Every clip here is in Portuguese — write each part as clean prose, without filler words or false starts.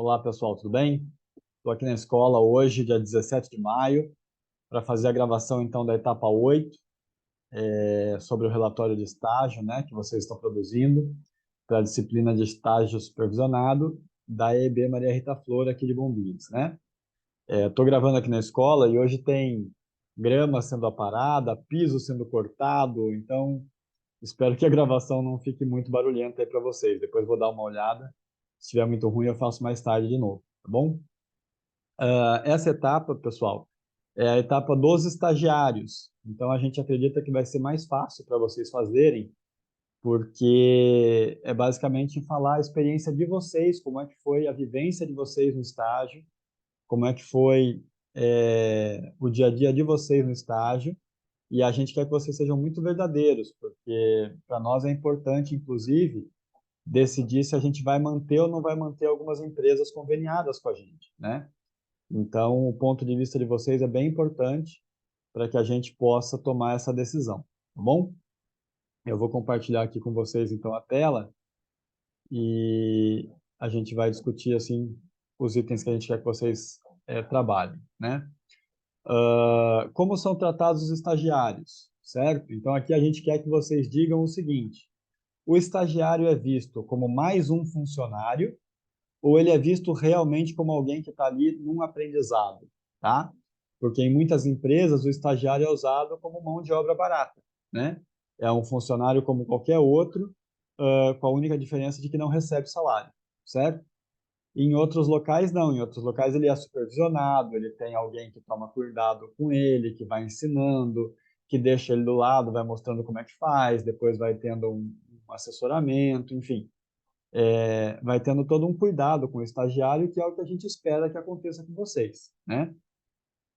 Olá, pessoal, tudo bem? Estou aqui na escola hoje, dia 17 de maio, para fazer a gravação, então, da etapa 8, sobre o relatório de estágio, né, que vocês estão produzindo, para a disciplina de estágio supervisionado da EB Maria Rita Flor, aqui de Bombinhas, né? Estou gravando aqui na escola e hoje tem grama sendo aparada, piso sendo cortado, então espero que a gravação não fique muito barulhenta aí para vocês. Depois vou dar uma olhada. Se estiver muito ruim, eu faço mais tarde de novo, tá bom? Essa etapa, pessoal, é a etapa dos estagiários. Então, a gente acredita que vai ser mais fácil para vocês fazerem, porque é basicamente falar a experiência de vocês, como é que foi a vivência de vocês no estágio, como é que foi o dia a dia de vocês no estágio, e a gente quer que vocês sejam muito verdadeiros, porque para nós é importante, inclusive, decidir se a gente vai manter ou não vai manter algumas empresas conveniadas com a gente, né? Então, o ponto de vista de vocês é bem importante para que a gente possa tomar essa decisão, tá bom? Eu vou compartilhar aqui com vocês, então, a tela e a gente vai discutir, assim, os itens que a gente quer que vocês trabalhem, né? Como são tratados os estagiários, certo? Então, aqui a gente quer que vocês digam o seguinte: o estagiário é visto como mais um funcionário ou ele é visto realmente como alguém que está ali num aprendizado, tá? Porque em muitas empresas o estagiário é usado como mão de obra barata, né? É um funcionário como qualquer outro, com a única diferença de que não recebe salário, certo? Em outros locais, não. Em outros locais, ele é supervisionado, ele tem alguém que toma cuidado com ele, que vai ensinando, que deixa ele do lado, vai mostrando como é que faz, depois vai tendo um assessoramento, enfim. Vai tendo todo um cuidado com o estagiário, que é o que a gente espera que aconteça com vocês, né?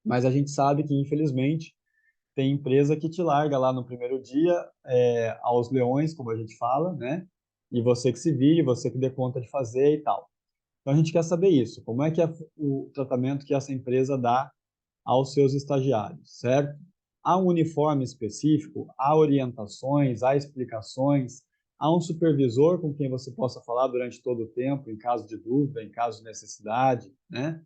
Mas a gente sabe que, infelizmente, tem empresa que te larga lá no primeiro dia aos leões, como a gente fala, né? E você que se vire, você que dê conta de fazer e tal. Então a gente quer saber isso, como é que é o tratamento que essa empresa dá aos seus estagiários, certo? Há um uniforme específico, há orientações, há explicações, há um supervisor com quem você possa falar durante todo o tempo, em caso de dúvida, em caso de necessidade, né?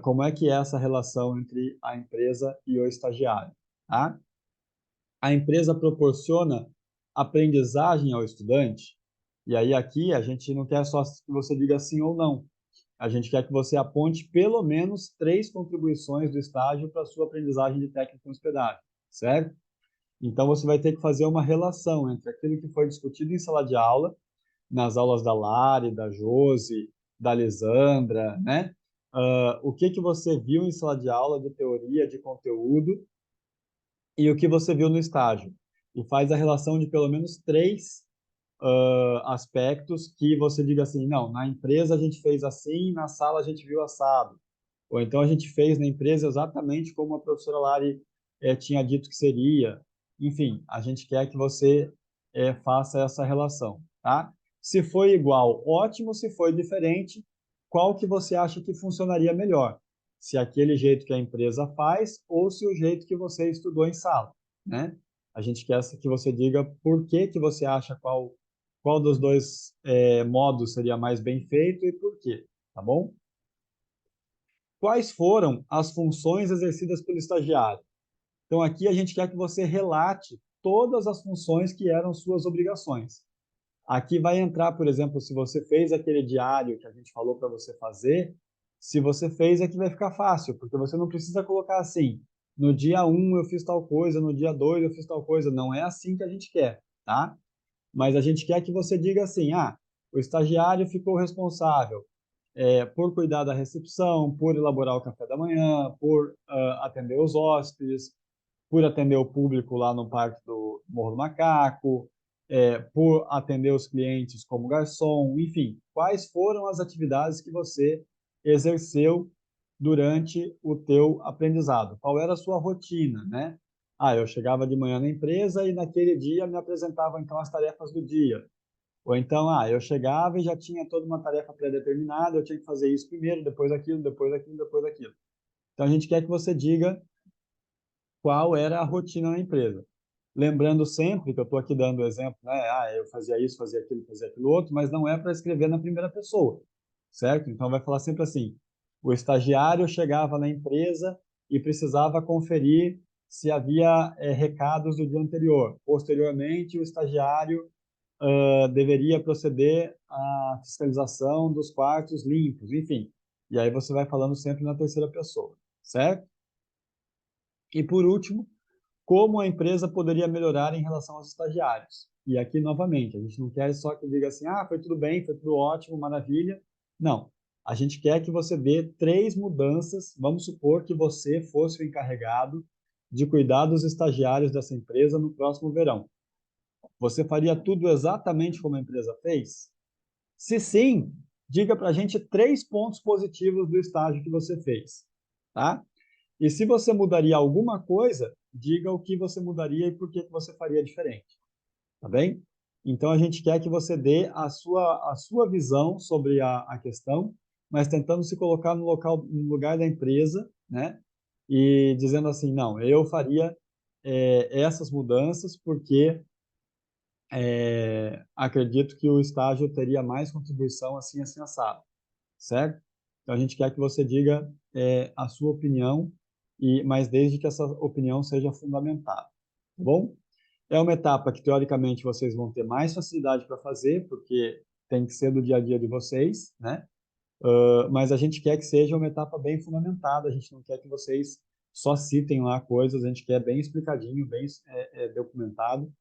Como é que é essa relação entre a empresa e o estagiário, tá? A empresa proporciona aprendizagem ao estudante, e aí aqui a gente não quer só que você diga sim ou não. A gente quer que você aponte pelo menos 3 contribuições do estágio para a sua aprendizagem de técnica em hospedagem, certo? Então, você vai ter que fazer uma relação entre aquilo que foi discutido em sala de aula, nas aulas da Lari, da Josi, da Lisandra, né? O que você viu em sala de aula de teoria, de conteúdo, e o que você viu no estágio. E faz a relação de pelo menos 3 aspectos que você diga assim, não, na empresa a gente fez assim, na sala a gente viu assado. Ou então a gente fez na empresa exatamente como a professora Lari tinha dito que seria. Enfim, a gente quer que você faça essa relação, tá? Se foi igual, ótimo. Se foi diferente, qual que você acha que funcionaria melhor? Se aquele jeito que a empresa faz ou se o jeito que você estudou em sala, né? A gente quer que você diga por que que você acha qual dos dois modos seria mais bem feito e por quê, tá bom? Quais foram as funções exercidas pelo estagiário? Então, aqui a gente quer que você relate todas as funções que eram suas obrigações. Aqui vai entrar, por exemplo, se você fez aquele diário que a gente falou para você fazer, se você fez, aqui vai ficar fácil, porque você não precisa colocar assim, no dia 1 eu fiz tal coisa, no dia 2 eu fiz tal coisa. Não é assim que a gente quer, tá? Mas a gente quer que você diga assim, o estagiário ficou responsável por cuidar da recepção, por elaborar o café da manhã, por atender os hóspedes, por atender o público lá no Parque do Morro do Macaco, por atender os clientes como garçom, enfim, quais foram as atividades que você exerceu durante o teu aprendizado? Qual era a sua rotina, né? Eu chegava de manhã na empresa e naquele dia me apresentavam então as tarefas do dia. Ou então, eu chegava e já tinha toda uma tarefa pré-determinada, eu tinha que fazer isso primeiro, depois aquilo, depois aquilo, depois aquilo. Então, a gente quer que você diga qual era a rotina na empresa. Lembrando sempre que eu estou aqui dando o exemplo, né? Eu fazia isso, fazia aquilo outro, mas não é para escrever na primeira pessoa. certo? Então, vai falar sempre assim, o estagiário chegava na empresa e precisava conferir se havia recados do dia anterior. Posteriormente, o estagiário deveria proceder à fiscalização dos quartos limpos, enfim. E aí você vai falando sempre na terceira pessoa, certo? E por último, como a empresa poderia melhorar em relação aos estagiários. E aqui, novamente, a gente não quer só que diga assim, ah, foi tudo bem, foi tudo ótimo, maravilha. Não. A gente quer que você dê 3 mudanças. Vamos supor que você fosse o encarregado de cuidar dos estagiários dessa empresa no próximo verão. Você faria tudo exatamente como a empresa fez? Se sim, diga para a gente 3 pontos positivos do estágio que você fez, tá? E se você mudaria alguma coisa, diga o que você mudaria e por que você faria diferente, tá bem? Então, a gente quer que você dê a sua visão sobre a questão, mas tentando se colocar no lugar da empresa, né? E dizendo assim, não, eu faria essas mudanças porque acredito que o estágio teria mais contribuição assim, assim, assado, certo? Então, a gente quer que você diga a sua opinião, mas desde que essa opinião seja fundamentada, tá bom? É uma etapa que, teoricamente, vocês vão ter mais facilidade para fazer, porque tem que ser do dia a dia de vocês, né? Mas a gente quer que seja uma etapa bem fundamentada, a gente não quer que vocês só citem lá coisas, a gente quer bem explicadinho, bem documentado,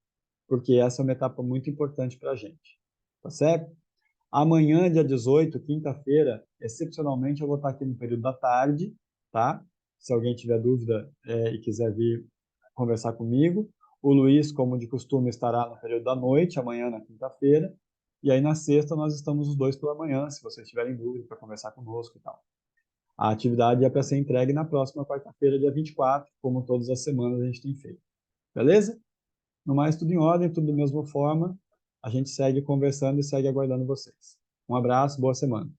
porque essa é uma etapa muito importante para a gente, tá certo? Amanhã, dia 18, quinta-feira, excepcionalmente, eu vou estar aqui no período da tarde, tá? Se alguém tiver dúvida e quiser vir conversar comigo. O Luiz, como de costume, estará no período da noite, amanhã, na quinta-feira. E aí, na sexta, nós estamos os dois pela manhã, se vocês tiverem dúvida, para conversar conosco e tal. A atividade é para ser entregue na próxima quarta-feira, dia 24, como todas as semanas a gente tem feito. Beleza? No mais, tudo em ordem, tudo da mesma forma. A gente segue conversando e segue aguardando vocês. Um abraço, boa semana.